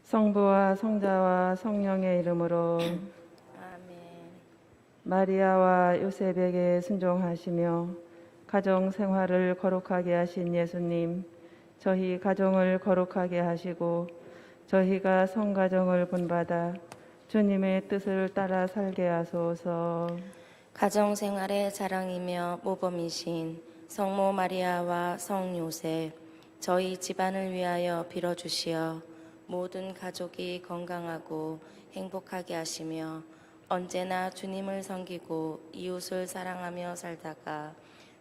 성부와 성자와 성령의 이름으로 아멘. 마리아와 요셉에게 순종하시며 가정 생활을 거룩하게 하신 예수님, 저희 가정을 거룩하게 하시고 저희가 성가정을 본받아 주님의 뜻을 따라 살게 하소서. 가정생활의 자랑이며 모범이신 성모 마리아와 성 요셉, 저희 집안을 위하여 빌어주시어 모든 가족이 건강하고 행복하게 하시며 언제나 주님을 섬기고 이웃을 사랑하며 살다가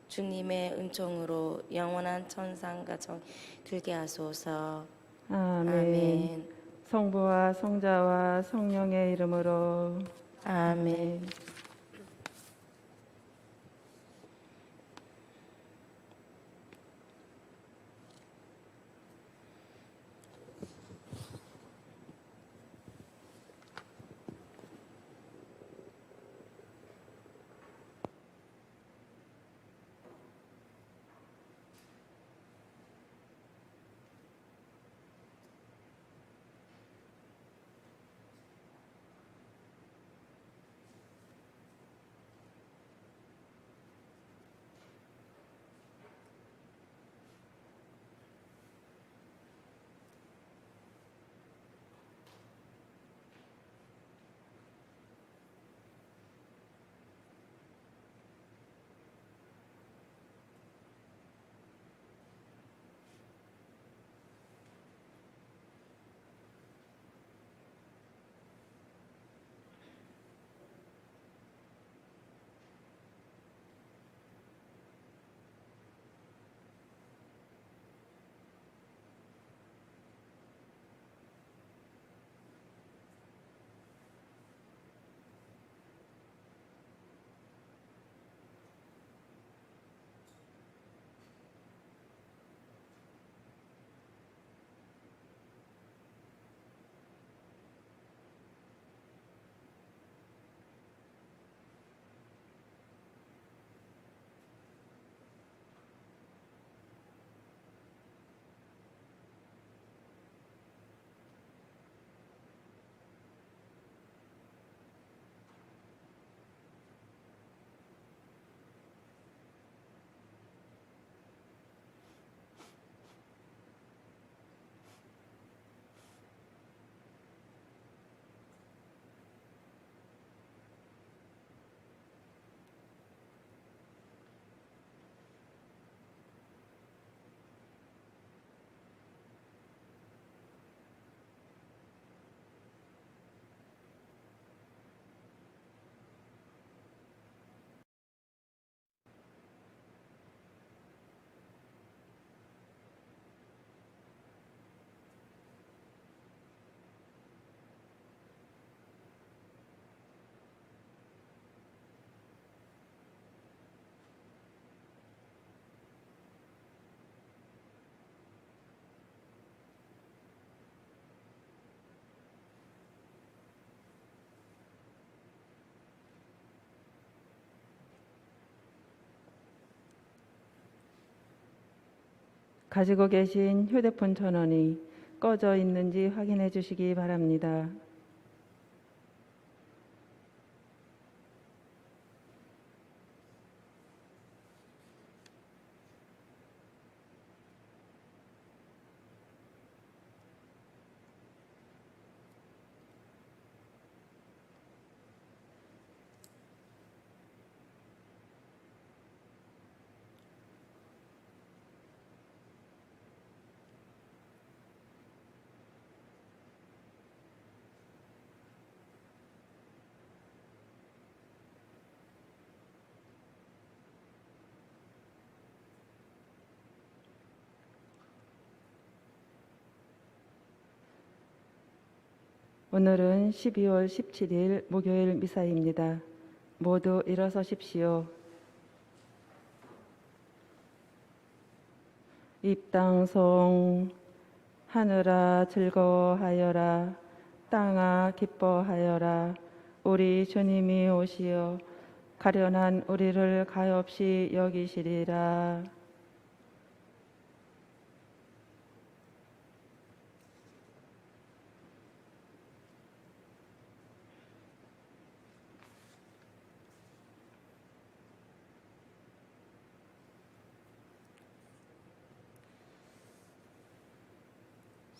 주님의 은총으로 영원한 천상 가정 들게 하소서. 아멘. 아멘. 성부와 성자와 성령의 이름으로 아멘. 가지고 계신 휴대폰 전원이 꺼져 있는지 확인해 주시기 바랍니다. 오늘은 12월 17일 목요일 미사입니다. 모두 일어서십시오. 입당송 하늘아 즐거워하여라, 땅아 기뻐하여라. 우리 주님이 오시어 가련한 우리를 가엾이 여기시리라.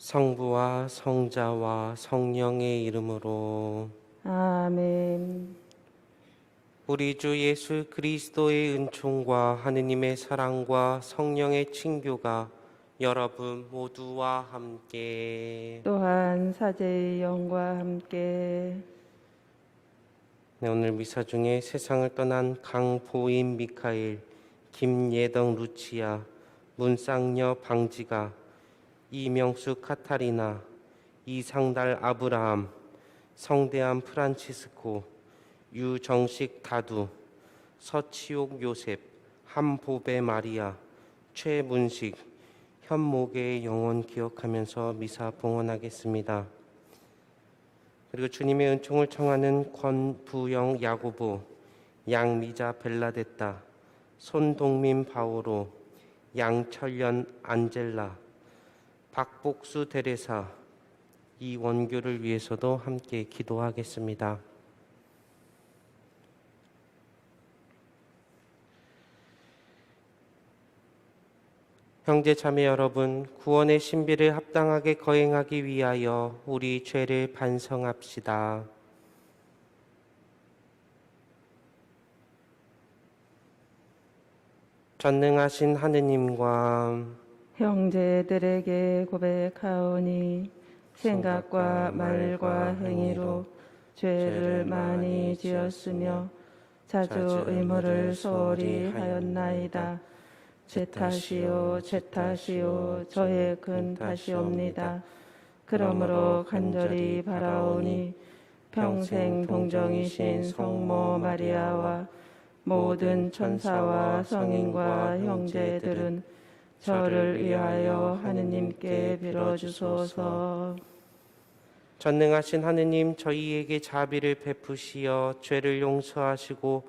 성부와 성자와 성령의 이름으로. 아멘. 우리 주 예수 그리스도의 은총과 하느님의 사랑과 성령의 친교가 여러분 모두와 함께. 또한 사제의 영과 함께 네, 오늘 미사 중에 세상을 떠난 강보임 미카엘, 김예덕 루치아, 문쌍녀 방지가, 이명수 카타리나, 이상달 아브라함, 성대한 프란치스코, 유정식 다두, 서치옥 요셉, 함보배 마리아, 최문식, 현목의 영혼 기억하면서 미사 봉헌하겠습니다. 그리고 주님의 은총을 청하는 권부영 야고보, 양미자 벨라데타, 손동민 바오로, 양철련 안젤라, 박복수 데레사, 이원교를 위해서도 함께 기도하겠습니다. 형제 자매 여러분, 구원의 신비를 합당하게 거행하기 위하여 우리 죄를 반성합시다. 전능하신 하느님과 형제들에게 고백하오니 생각과 말과 행위로 죄를 많이 지었으며 자주 의무를 소홀히 하였나이다. 제 탓이요 제 탓이요 저의 큰 탓이옵니다. 그러므로 간절히 바라오니 평생 동정이신 성모 마리아와 모든 천사와 성인과 형제들은 저를 위하여 하느님께 빌어주소서. 전능하신 하느님, 저희에게 자비를 베푸시어 죄를 용서하시고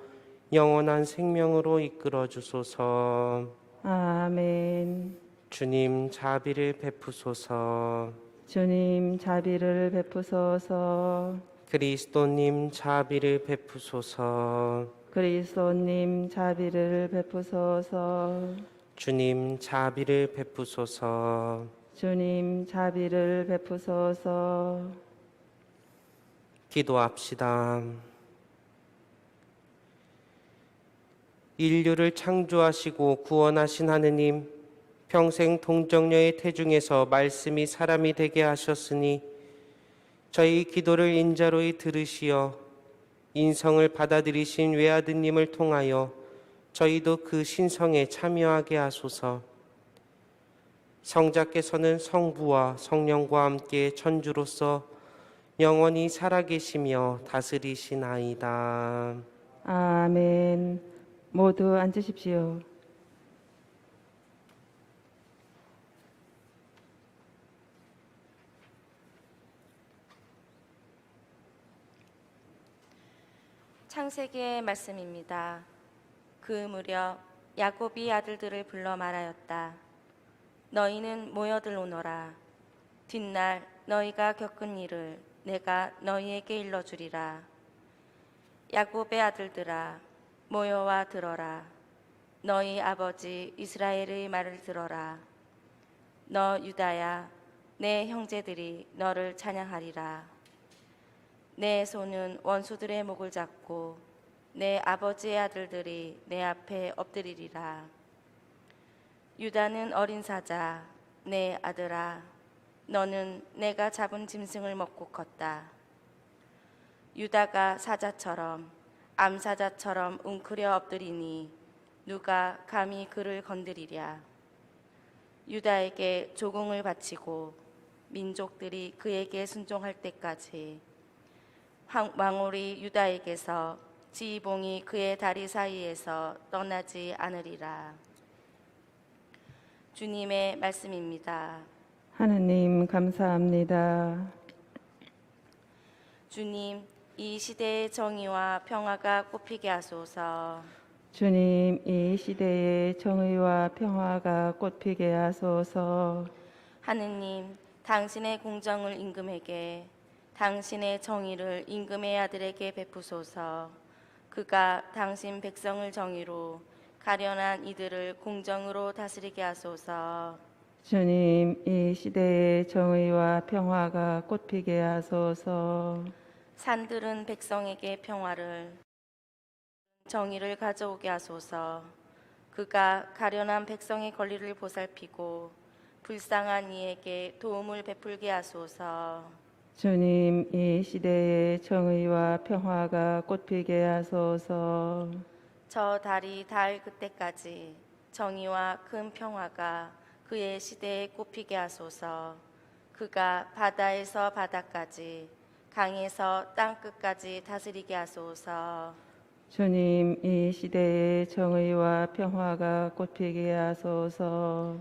영원한 생명으로 이끌어 주소서. 아멘. 주님, 자비를 베푸소서. 주님 자비를 베푸소서. 그리스도님, 자비를 베푸소서. 그리스도님 자비를 베푸소서. 주님, 자비를 베푸소서. 주님 자비를 베푸소서. 기도합시다. 인류를 창조하시고 구원하신 하느님, 평생 동정녀의 태중에서 말씀이 사람이 되게 하셨으니 저희 기도를 인자로이 들으시어 인성을 받아들이신 외아드님을 통하여 저희도 그 신성에 참여하게 하소서. 성자께서는 성부와 성령과 함께 천주로서 영원히 살아계시며 다스리시나이다. 아멘. 모두 앉으십시오. 창세기의 말씀입니다. 그 무렵 야곱이 아들들을 불러 말하였다. 너희는 모여들 오너라. 뒷날 너희가 겪은 일을 내가 너희에게 일러주리라. 야곱의 아들들아, 모여와 들어라. 너희 아버지 이스라엘의 말을 들어라. 너 유다야, 내 형제들이 너를 찬양하리라. 내 손은 원수들의 목을 잡고 내 아버지의 아들들이 내 앞에 엎드리리라. 유다는 어린 사자, 내 아들아, 너는 내가 잡은 짐승을 먹고 컸다. 유다가 사자처럼 암사자처럼 웅크려 엎드리니 누가 감히 그를 건드리랴. 유다에게 조공을 바치고 민족들이 그에게 순종할 때까지 왕홀이 유다에게서 지휘봉이 그의 다리 사이에서 떠나지 않으리라. 주님의 말씀입니다. 하느님 감사합니다. 주님, 이 시대의 정의와 평화가 꽃피게 하소서. 주님 이 시대에 정의와 평화가 꽃피게 하소서. 하느님, 당신의 공정을 임금에게, 당신의 정의를 임금의 아들에게 베푸소서. 그가 당신 백성을 정의로, 가련한 이들을 공정으로 다스리게 하소서. 주님, 이 시대에 정의와 평화가 꽃피게 하소서. 산들은 백성에게 평화를, 정의를 가져오게 하소서. 그가 가련한 백성의 권리를 보살피고 불쌍한 이에게 도움을 베풀게 하소서. 주님, 이 시대에 정의와 평화가 꽃피게 하소서. 저 달이 닿을 그때까지 정의와 큰 평화가 그의 시대에 꽃피게 하소서. 그가 바다에서 바다까지, 강에서 땅끝까지 다스리게 하소서. 주님, 이 시대에 정의와 평화가 꽃피게 하소서.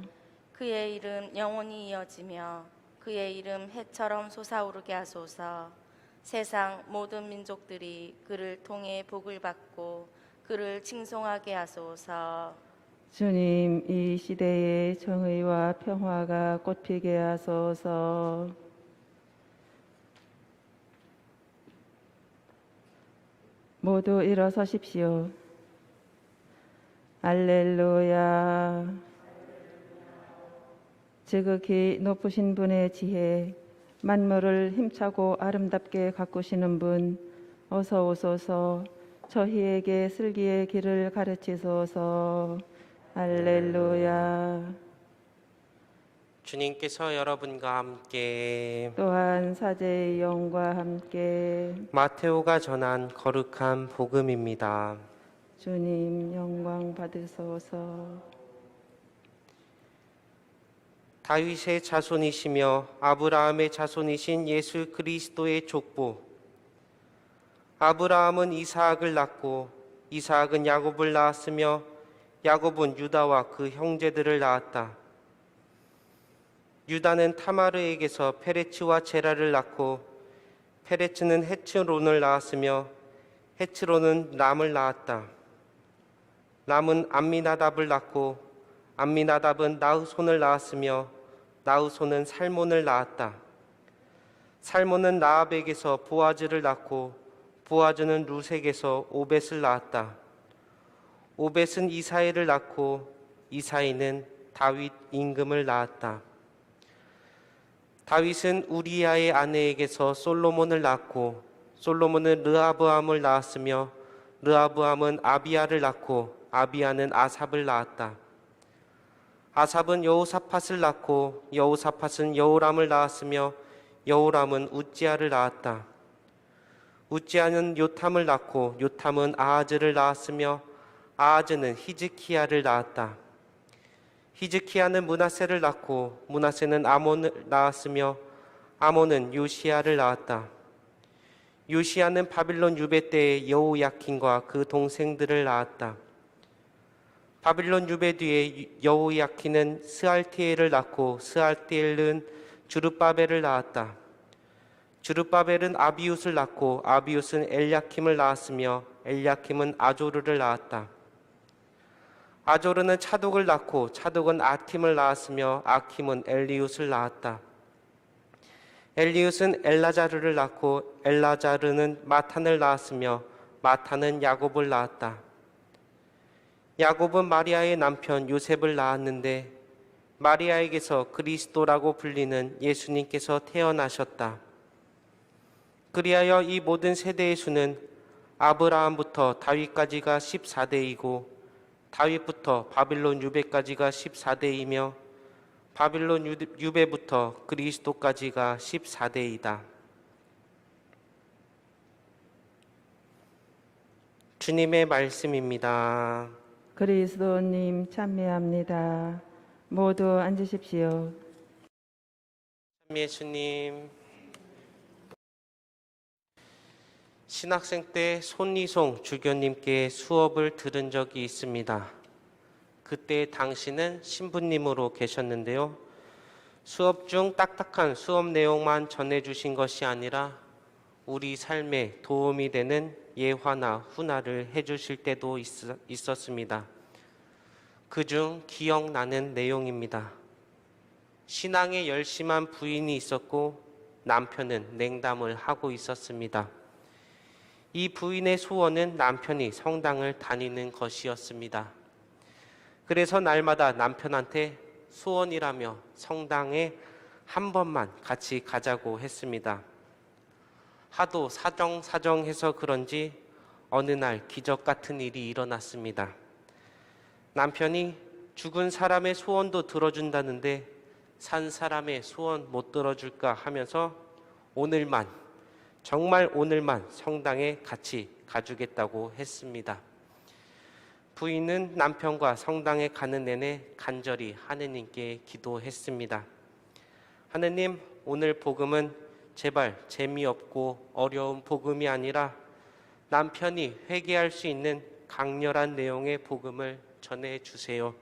그의 이름 영원히 이어지며 그의 이름 해처럼 솟아오르게 하소서. 세상 모든 민족들이 그를 통해 복을 받고 그를 칭송하게 하소서. 주님, 이 시대에 정의와 평화가 꽃피게 하소서. 모두 일어서십시오. 알렐루야. 지극히 높으신 분의 지혜, 만물을 힘차고 아름답게 가꾸시는 분, 어서 오소서. 저희에게 슬기의 길을 가르치소서. 할렐루야. 주님께서 여러분과 함께 또한 사제의 영과 함께 마테오가 전한 거룩한 복음입니다. 주님 영광 받으소서. 다윗의 자손이시며 아브라함의 자손이신 예수 그리스도의 족보. 아브라함은 이삭을 낳고 이삭은 야곱을 낳았으며 야곱은 유다와 그 형제들을 낳았다. 유다는 타마르에게서 페레츠와 제라를 낳고 페레츠는 헤츠론을 낳았으며 헤츠론은 람을 낳았다. 람은 암미나답을 낳고 암미나답은 나흐손을 낳았으며 나흐손은 살몬을 낳았다. 살몬은 라합에게서 보아즈를 낳고 보아즈는 루색에서 오벳을 낳았다. 오벳은 이사이를 낳고 이사이는 다윗 임금을 낳았다. 다윗은 우리야의 아내에게서 솔로몬을 낳고 솔로몬은 르하브암을 낳았으며 르하브암은 아비야를 낳고 아비야는 아삽을 낳았다. 아삽은 여호사밧을 낳고 여호사밧은 여호람을 낳았으며 여호람은 우찌야를 낳았다. 우찌야는 요탐을 낳고 요탐은 아하즈를 낳았으며 아하즈는 히즈키야를 낳았다. 히즈키야는 므낫세를 낳고 므낫세는 아몬을 낳았으며 아몬은 요시야를 낳았다. 요시야는 바빌론 유배 때에 여호야킨과 그 동생들을 낳았다. 바빌론 유배 뒤에 여호야킨은 스알티엘을 낳고 스알티엘은 주르바벨을 낳았다. 주르바벨은 아비웃을 낳고 아비웃은 엘야킴을 낳았으며 엘야킴은 아조르를 낳았다. 아조르는 차독을 낳고 차독은 아킴을 낳았으며 아킴은 엘리웃을 낳았다. 엘리웃은 엘라자르를 낳고 엘라자르는 마탄을 낳았으며 마탄은 야곱을 낳았다. 야곱은 마리아의 남편 요셉을 낳았는데 마리아에게서 그리스도라고 불리는 예수님께서 태어나셨다. 그리하여 이 모든 세대의 수는 아브라함부터 다윗까지가 14대이고 다윗부터 바빌론 유배까지가 14대이며 바빌론 유배부터 그리스도까지가 14대이다. 주님의 말씀입니다. 그리스도님 찬미합니다. 모두 앉으십시오. 예수님, 신학생 때 손이송 주교님께 수업을 들은 적이 있습니다. 그때 당시는 신부님으로 계셨는데요. 수업 중 딱딱한 수업 내용만 전해주신 것이 아니라 우리 삶에 도움이 되는 예화나 훈화를 해주실 때도 있었습니다. 그중 기억나는 내용입니다. 신앙에 열심한 부인이 있었고 남편은 냉담을 하고 있었습니다. 이 부인의 소원은 남편이 성당을 다니는 것이었습니다. 그래서 날마다 남편한테 소원이라며 성당에 한 번만 같이 가자고 했습니다. 하도 사정사정해서 그런지 어느 날 기적 같은 일이 일어났습니다. 남편이 죽은 사람의 소원도 들어준다는데 산 사람의 소원 못 들어줄까 하면서 오늘만, 정말 오늘만 성당에 같이 가주겠다고 했습니다. 부인은 남편과 성당에 가는 내내 간절히 하느님께 기도했습니다. 하느님, 오늘 복음은 제발 재미없고 어려운 복음이 아니라 남편이 회개할 수 있는 강렬한 내용의 복음을 전해주세요.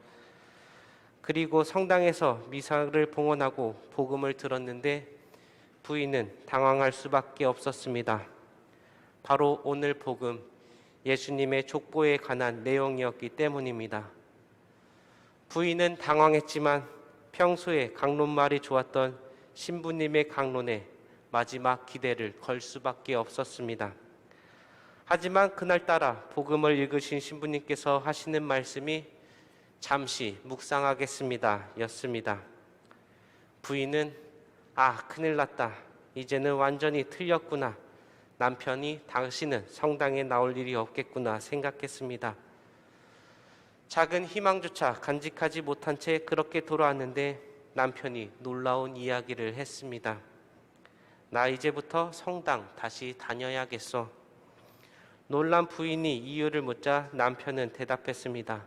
그리고 성당에서 미사를 봉헌하고 복음을 들었는데 부인은 당황할 수밖에 없었습니다. 바로 오늘 복음, 예수님의 족보에 관한 내용이었기 때문입니다. 부인은 당황했지만 평소에 강론말이 좋았던 신부님의 강론에 마지막 기대를 걸 수밖에 없었습니다. 하지만 그날따라 복음을 읽으신 신부님께서 하시는 말씀이 잠시 묵상하겠습니다 였습니다. 부인은 큰일 났다. 이제는 완전히 틀렸구나. 남편이 다시는 성당에 나올 일이 없겠구나 생각했습니다. 작은 희망조차 간직하지 못한 채 그렇게 돌아왔는데 남편이 놀라운 이야기를 했습니다. 나 이제부터 성당 다시 다녀야겠어. 놀란 부인이 이유를 묻자 남편은 대답했습니다.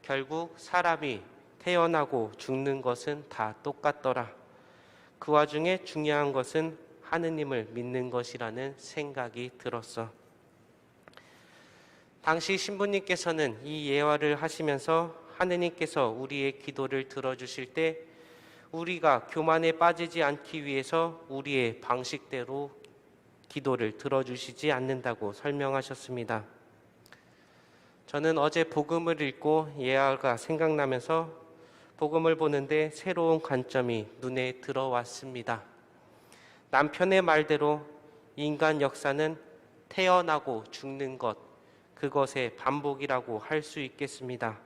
결국 사람이 태어나고 죽는 것은 다 똑같더라. 그 와중에 중요한 것은 하느님을 믿는 것이라는 생각이 들었어. 당시 신부님께서는 이 예화를 하시면서 하느님께서 우리의 기도를 들어주실 때 우리가 교만에 빠지지 않기 위해서 우리의 방식대로 기도를 들어주시지 않는다고 설명하셨습니다. 저는 어제 복음을 읽고 예화가 생각나면서 복음을 보는데 새로운 관점이 눈에 들어왔습니다. 남편의 말대로 인간 역사는 태어나고 죽는 것, 그것의 반복이라고 할 수 있겠습니다.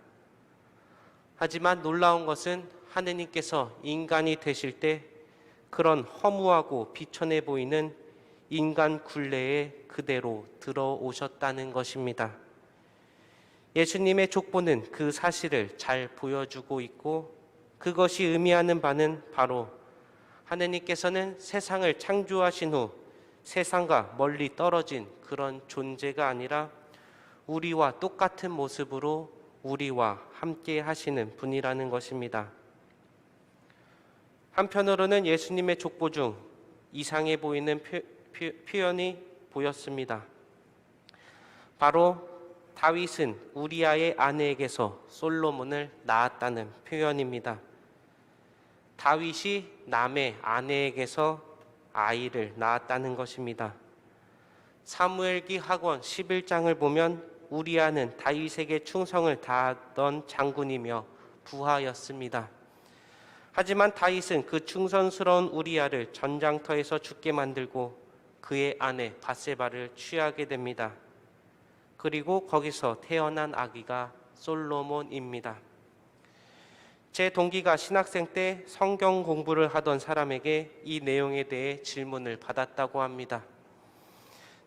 하지만 놀라운 것은 하느님께서 인간이 되실 때 그런 허무하고 비천해 보이는 인간 굴레에 그대로 들어오셨다는 것입니다. 예수님의 족보는 그 사실을 잘 보여주고 있고 그것이 의미하는 바는 바로 하느님께서는 세상을 창조하신 후 세상과 멀리 떨어진 그런 존재가 아니라 우리와 똑같은 모습으로 우리와 함께 하시는 분이라는 것입니다. 한편으로는 예수님의 족보 중 이상해 보이는 표현이 보였습니다. 바로 다윗은 우리아의 아내에게서 솔로몬을 낳았다는 표현입니다. 다윗이 남의 아내에게서 아이를 낳았다는 것입니다. 사무엘기 하권 11장을 보면 우리아는 다윗에게 충성을 다하던 장군이며 부하였습니다. 하지만 다윗은 그 충성스러운 우리아를 전장터에서 죽게 만들고 그의 아내 밧세바를 취하게 됩니다. 그리고 거기서 태어난 아기가 솔로몬입니다. 제 동기가 신학생 때 성경 공부를 하던 사람에게 이 내용에 대해 질문을 받았다고 합니다.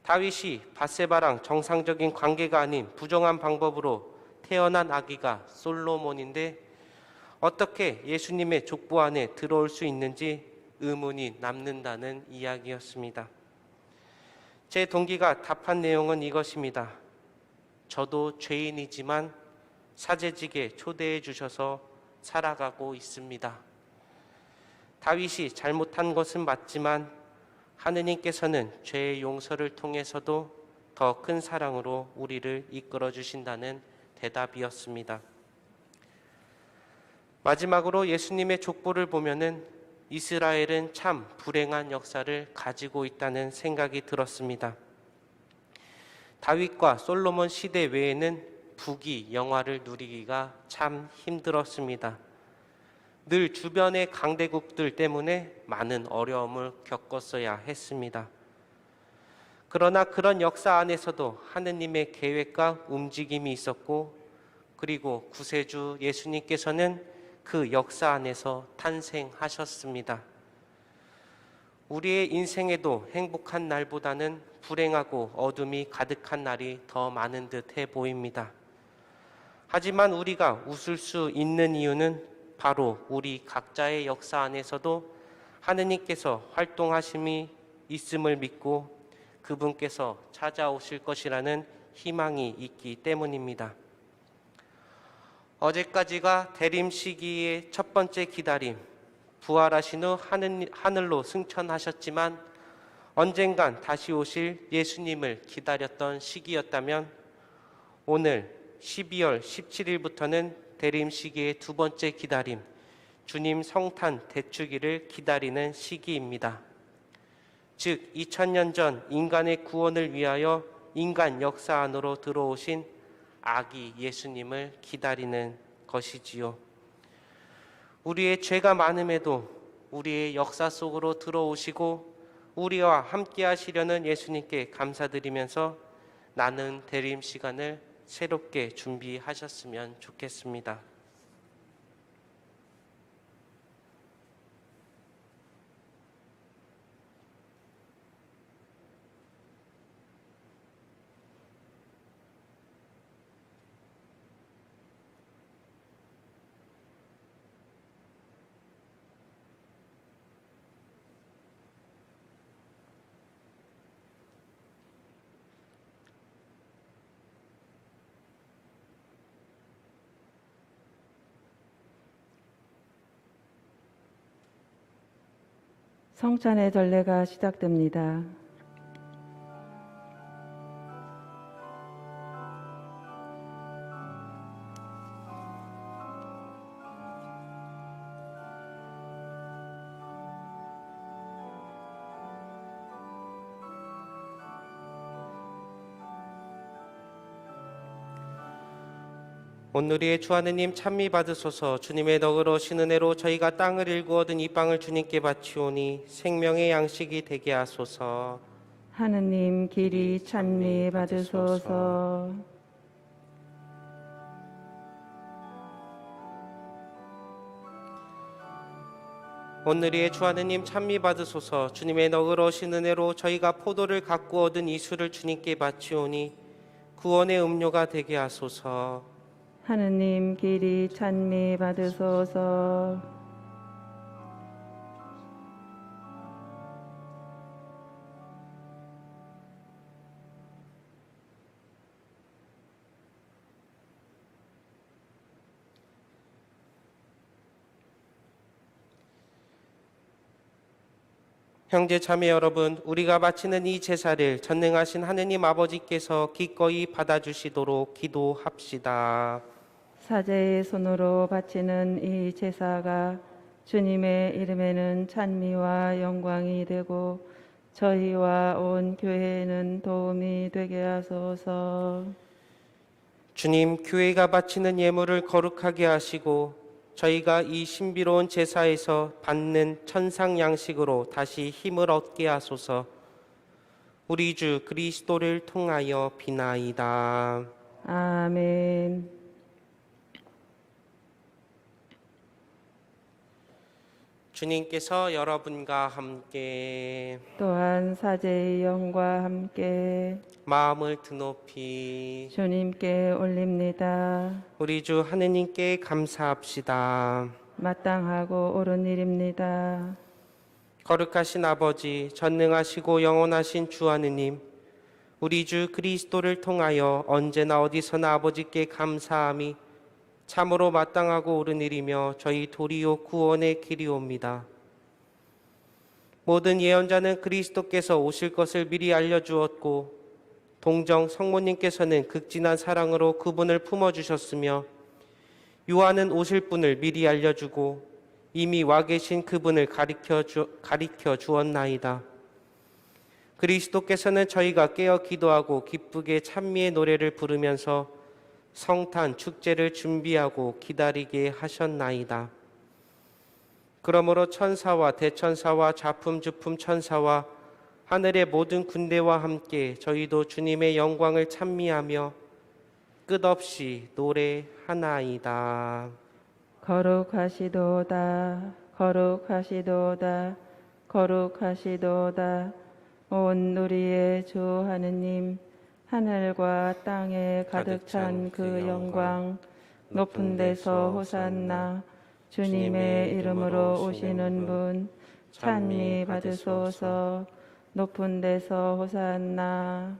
다윗이 밧세바랑 정상적인 관계가 아닌 부정한 방법으로 태어난 아기가 솔로몬인데 어떻게 예수님의 족보 안에 들어올 수 있는지 의문이 남는다는 이야기였습니다. 제 동기가 답한 내용은 이것입니다. 저도 죄인이지만 사제직에 초대해 주셔서 살아가고 있습니다. 다윗이 잘못한 것은 맞지만 하느님께서는 죄의 용서를 통해서도 더 큰 사랑으로 우리를 이끌어 주신다는 대답이었습니다. 마지막으로 예수님의 족보를 보면은 이스라엘은 참 불행한 역사를 가지고 있다는 생각이 들었습니다. 다윗과 솔로몬 시대 외에는 부귀 영화를 누리기가 참 힘들었습니다. 늘 주변의 강대국들 때문에 많은 어려움을 겪었어야 했습니다. 그러나 그런 역사 안에서도 하느님의 계획과 움직임이 있었고 그리고 구세주 예수님께서는 그 역사 안에서 탄생하셨습니다. 우리의 인생에도 행복한 날보다는 불행하고 어둠이 가득한 날이 더 많은 듯해 보입니다. 하지만 우리가 웃을 수 있는 이유는 바로 우리 각자의 역사 안에서도 하느님께서 활동하심이 있음을 믿고 그분께서 찾아오실 것이라는 희망이 있기 때문입니다. 어제까지가 대림 시기의 첫 번째 기다림, 부활하신 후 하늘로 승천하셨지만 언젠간 다시 오실 예수님을 기다렸던 시기였다면 오늘 12월 17일부터는 대림 시기의 두 번째 기다림, 주님 성탄 대축일을 기다리는 시기입니다. 즉 2000년 전 인간의 구원을 위하여 인간 역사 안으로 들어오신 아기 예수님을 기다리는 것이지요. 우리의 죄가 많음에도 우리의 역사 속으로 들어오시고 우리와 함께 하시려는 예수님께 감사드리면서 나는 대림 시간을 새롭게 준비하셨으면 좋겠습니다. 성찬의 전례가 시작됩니다. 오늘의 주 하느님 찬미 받으소서. 주님의 너그러우신 은혜로 저희가 땅을 일구 얻은 이 빵을 주님께 바치오니 생명의 양식이 되게 하소서. 하느님 길이 찬미 받으소서. 오늘의 주 하느님 찬미 받으소서. 주님의 너그러우신 은혜로 저희가 포도를 갖고 얻은 이 술을 주님께 바치오니 구원의 음료가 되게 하소서. 하느님 길이 찬미 받으소서. 형제 자매 여러분, 우리가 바치는 이 제사를 전능하신 하느님 아버지께서 기꺼이 받아주시도록 기도합시다. 사제의 손으로 바치는 이 제사가 주님의 이름에는 찬미와 영광이 되고 저희와 온 교회에는 도움이 되게 하소서. 주님, 교회가 바치는 예물을 거룩하게 하시고 저희가 이 신비로운 제사에서 받는 천상 양식으로 다시 힘을 얻게 하소서. 우리 주 그리스도를 통하여 비나이다. 아멘. 주님께서 여러분과 함께 또한 사제의 영과 함께 마음을 드높이 주님께 올립니다. 우리 주 하느님께 감사합시다. 마땅하고 옳은 일입니다. 거룩하신 아버지, 전능하시고 영원하신 주 하느님, 우리 주 그리스도를 통하여 언제나 어디서나 아버지께 감사함이 참으로 마땅하고 옳은 일이며 저희 도리요 구원의 길이옵니다. 모든 예언자는 그리스도께서 오실 것을 미리 알려주었고 동정 성모님께서는 극진한 사랑으로 그분을 품어주셨으며 요한은 오실 분을 미리 알려주고 이미 와 계신 그분을 가리켜 주었나이다. 그리스도께서는 저희가 깨어 기도하고 기쁘게 찬미의 노래를 부르면서 성탄 축제를 준비하고 기다리게 하셨나이다. 그러므로 천사와 대천사와 자품주품 천사와 하늘의 모든 군대와 함께 저희도 주님의 영광을 찬미하며 끝없이 노래하나이다. 거룩하시도다 거룩하시도다 거룩하시도다 온 누리의 주 하느님 하늘과 땅에 가득 찬 그 영광 높은 데서 호산나 주님의 이름으로 오시는 분 찬미 받으소서 높은 데서 호산나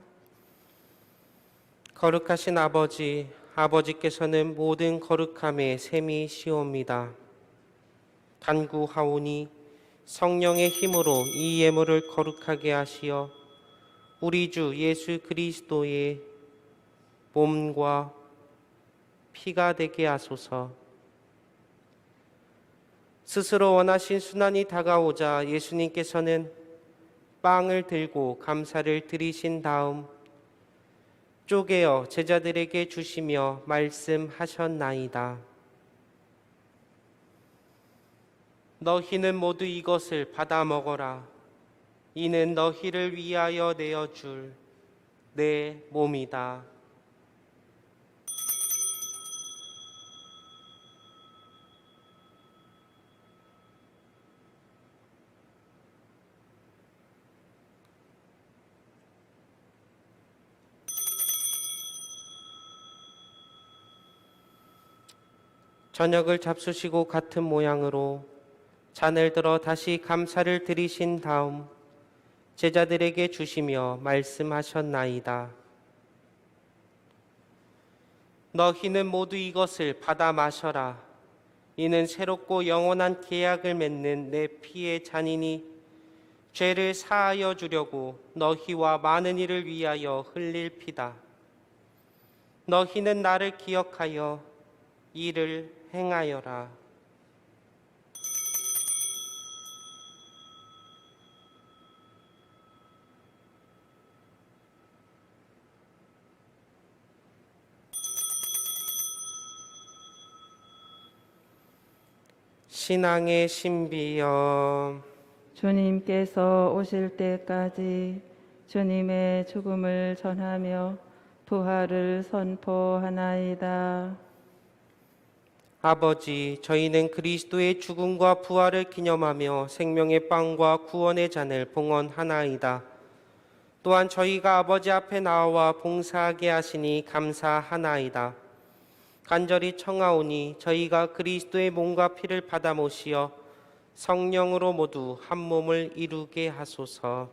거룩하신 아버지, 아버지께서는 모든 거룩함에 셈이 시옵니다. 간구하오니 성령의 힘으로 이 예물을 거룩하게 하시어 우리 주 예수 그리스도의 몸과 피가 되게 하소서. 스스로 원하신 순환이 다가오자 예수님께서는 빵을 들고 감사를 드리신 다음 쪼개어 제자들에게 주시며 말씀하셨나이다. 너희는 모두 이것을 받아 먹어라. 이는 너희를 위하여 내어줄 내 몸이다. 저녁을 잡수시고 같은 모양으로 잔을 들어 다시 감사를 드리신 다음 제자들에게 주시며 말씀하셨나이다. 너희는 모두 이것을 받아 마셔라. 이는 새롭고 영원한 계약을 맺는 내 피의 잔이니 죄를 사하여 주려고 너희와 많은 이를 위하여 흘릴 피다. 너희는 나를 기억하여 이를 행하여라. 신앙의 신비여, 주님께서 오실 때까지 주님의 죽음을 전하며 부활을 선포하나이다. 아버지, 저희는 그리스도의 죽음과 부활을 기념하며 생명의 빵과 구원의 잔을 봉헌하나이다. 또한 저희가 아버지 앞에 나와 봉사하게 하시니 감사하나이다. 간절히 청하오니 저희가 그리스도의 몸과 피를 받아 모시어 성령으로 모두 한 몸을 이루게 하소서.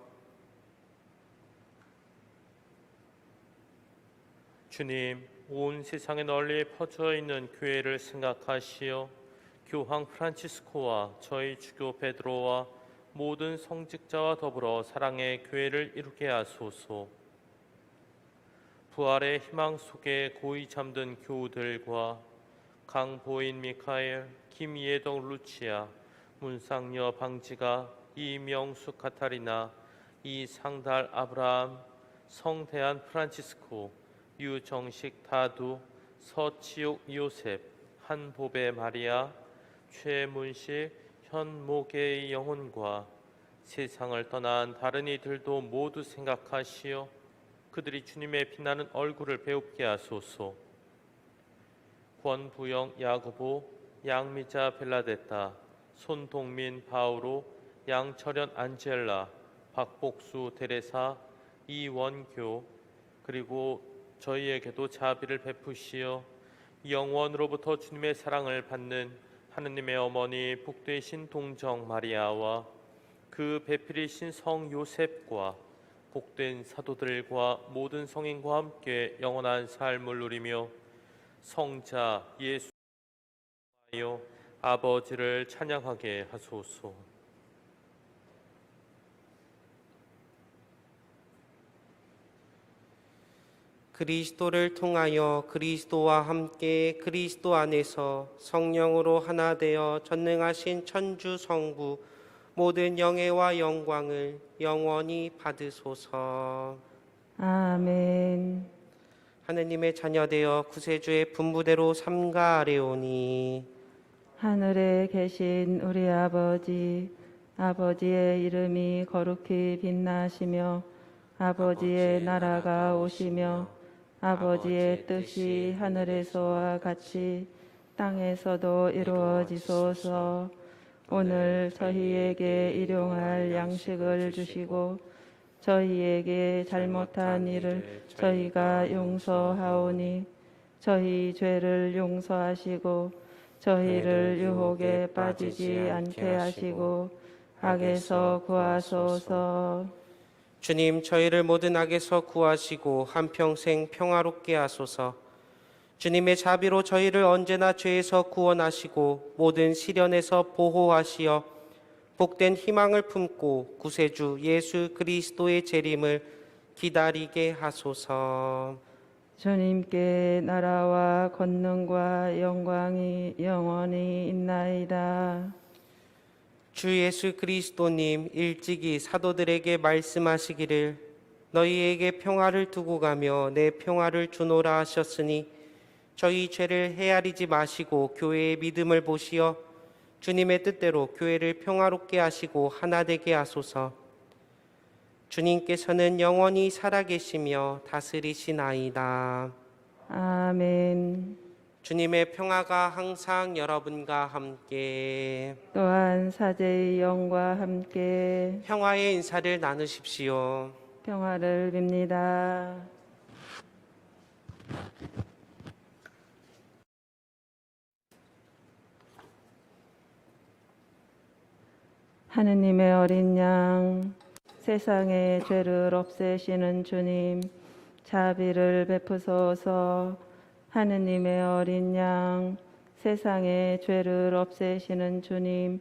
주님, 온 세상에 널리 퍼져 있는 교회를 생각하시어 교황 프란치스코와 저희 주교 베드로와 모든 성직자와 더불어 사랑의 교회를 이루게 하소서. 부활의 희망 속에 고이 잠든 교우들과 강보인 미카엘, 김예덕 루치아, 문상여 방지가, 이명숙 카타리나, 이상달 아브라함, 성대한 프란치스코, 유정식 다두, 서치욱 요셉, 한보배 마리아, 최문식, 현모계의 영혼과 세상을 떠난 다른 이들도 모두 생각하시어 그들이 주님의 빛나는 얼굴을 배웁게 하소서. 권부영 야구보, 양미자 벨라데타, 손동민 바우로, 양철현 안젤라, 박복수 데레사, 이원교, 그리고 저희에게도 자비를 베푸시어 영원으로부터 주님의 사랑을 받는 하느님의 어머니 복되신 동정 마리아와 그 배필이신 성 요셉과 복된 사도들과 모든 성인과 함께 영원한 삶을 누리며 성자 예수하여 아버지를 찬양하게 하소서. 그리스도를 통하여 그리스도와 함께 그리스도 안에서 성령으로 하나 되어 전능하신 천주 성부 모든 영예와 영광을 영원히 받으소서. 아멘. 하느님의 자녀되어 구세주의 분부대로 삼가하려오니 하늘에 계신 우리 아버지, 아버지의 이름이 거룩히 빛나시며 아버지의 나라가 오시며 아버지의 뜻이 하늘에서와 같이 땅에서도 이루어지소서. 오늘 저희에게 일용할 양식을 주시고 저희에게 잘못한 일을 저희가 용서하오니 저희 죄를 용서하시고 저희를 유혹에 빠지지 않게 하시고 악에서 구하소서. 주님, 저희를 모든 악에서 구하시고 한평생 평화롭게 하소서. 주님의 자비로 저희를 언제나 죄에서 구원하시고 모든 시련에서 보호하시어 복된 희망을 품고 구세주 예수 그리스도의 재림을 기다리게 하소서. 주님께 나라와 권능과 영광이 영원히 있나이다. 주 예수 그리스도님, 일찍이 사도들에게 말씀하시기를 너희에게 평화를 두고 가며 내 평화를 주노라 하셨으니 저희 죄를 헤아리지 마시고 교회의 믿음을 보시어 주님의 뜻대로 교회를 평화롭게 하시고 하나 되게 하소서. 주님께서는 영원히 살아계시며 다스리시나이다. 아멘. 주님의 평화가 항상 여러분과 함께. 또한 사제의 영과 함께 평화의 인사를 나누십시오. 평화를 빕니다. 하느님의 어린 양, 세상의 죄를 없애시는 주님, 자비를 베푸소서. 하느님의 어린 양, 세상의 죄를 없애시는 주님,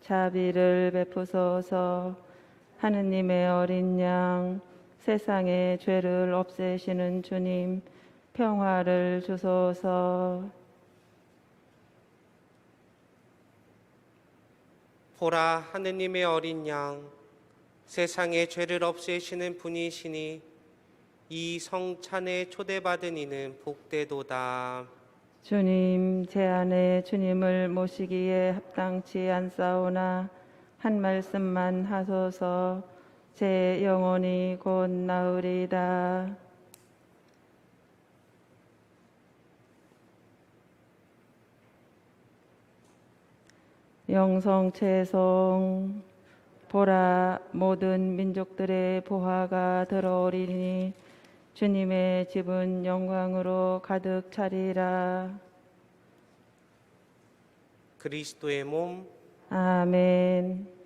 자비를 베푸소서. 하느님의 어린 양, 세상의 죄를 없애시는 주님, 평화를 주소서. 보라, 하느님의 어린 양, 세상의 죄를 없애시는 분이시니 이 성찬에 초대받은 이는 복되도다. 주님, 제 안에 주님을 모시기에 합당치 않사오나 한 말씀만 하소서. 제 영혼이 곧 나으리이다. 영성채송. 보라, 모든 민족들의 보화가 들어오리니 주님의 집은 영광으로 가득 차리라. 그리스도의 몸. 아멘.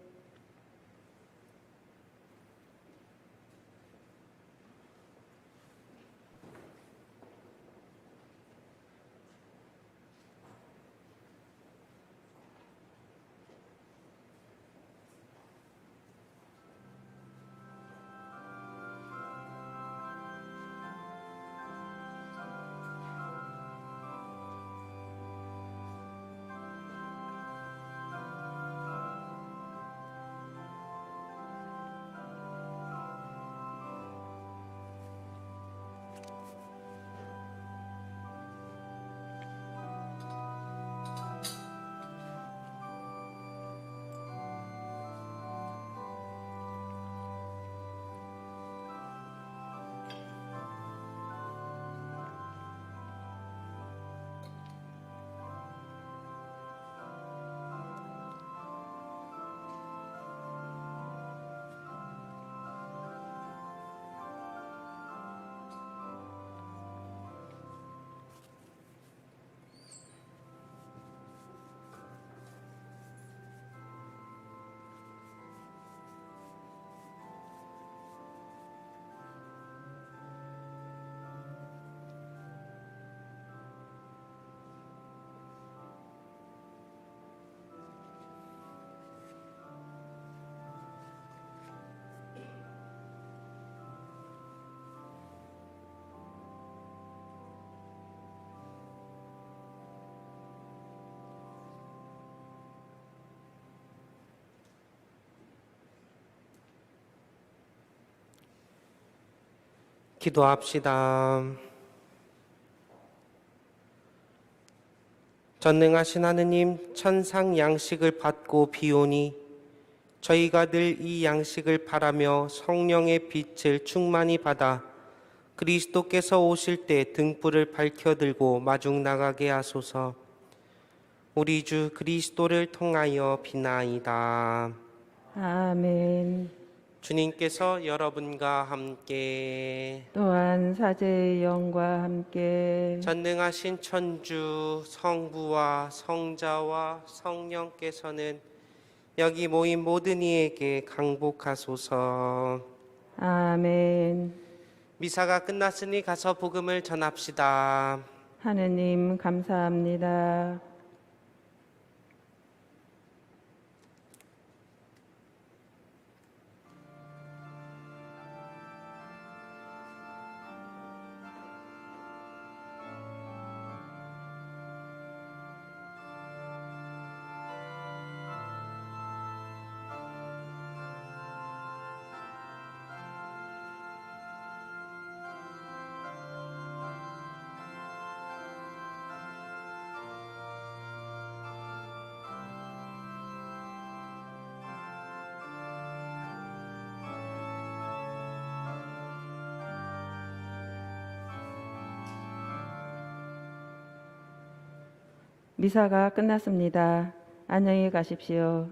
기도합시다. 전능하신 하느님, 천상 양식을 받고 비오니 저희가 늘 이 양식을 바라며 성령의 빛을 충만히 받아 그리스도께서 오실 때 등불을 밝혀들고 마중 나가게 하소서. 우리 주 그리스도를 통하여 비나이다. 아멘. 주님께서 여러분과 함께 또한 사제의 영과 함께 전능하신 천주 성부와 성자와 성령께서는 여기 모인 모든 이에게 강복하소서. 아멘. 미사가 끝났으니 가서 복음을 전합시다. 하느님 감사합니다. 미사가 끝났습니다. 안녕히 가십시오.